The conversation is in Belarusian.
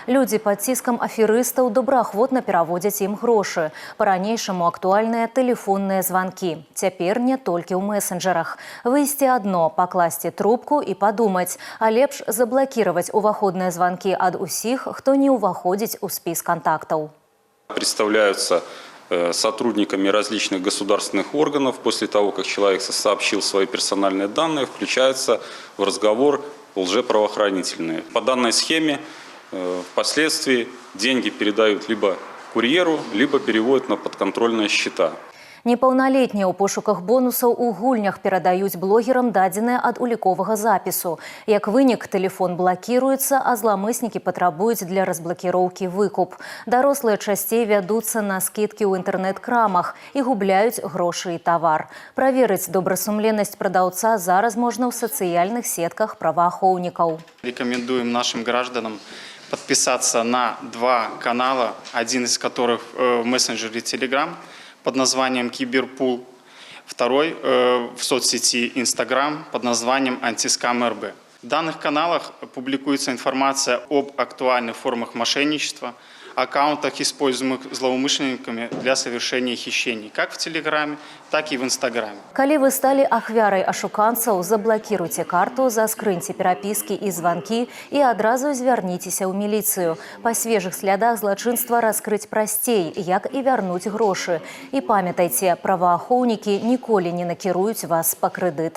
Людзі пад ціскам аферыстаў добраахвотна пераводзяць ім грошы. Па-ранейшаму актуальныя тэлефонныя званкі. Цяпер не толькі ў месенджерах. Выйсці адно, пакласці трубку і падумаць, а лепш заблакіраваць уваходныя званкі ад усіх, хто не ўваходзіць у спіс контактаў. Представляются сотрудниками различных государственных органов. После того, как человек сообщил свои персональные данные, включается в разговор лжеправоохранительные. По данной схеме впоследствии деньги передают либо курьеру, либо переводят на подконтрольные счета. Непаўналетнія ў пошуках бонусаў у гульнях перадаюць блогерам дадзеныя ад уліковага запісу. Як вынік, тэлефон блакіруецца, а зламыснікі патрабуюць для разблакіроўкі выкуп. Дарослыя часцей вядуцца на скідкі ў інтэрнэт-крамах і губляюць грошы і тавар. Праверыць добрасумленнасць прадаўца зараз можна ў сацыяльных сетках праваахоўнікаў. Рекомендуем нашим гражданам подписаться на 2 канала, один из которых в мессенджере Telegram под названием Киберпул, второй в соцсети Instagram под названием Антискам РБ. В данных каналах публикуется информация об актуальных формах мошенничества, аккаунтах, используемых злоумышленниками для совершения хищений, как в Телеграме, так и в Инстаграме. Калі вы сталі ахвярай ашуканцаў, заблакіруйце карту, заскрыньце перапіскі і званкі і адразу звярніцеся ў міліцыю. Па свежых слядах злачынства раскрыць прасцей, як і вярнуць грошы. І памятайце, праваахоўнікі ніколі не накіруюць вас па крэдыт.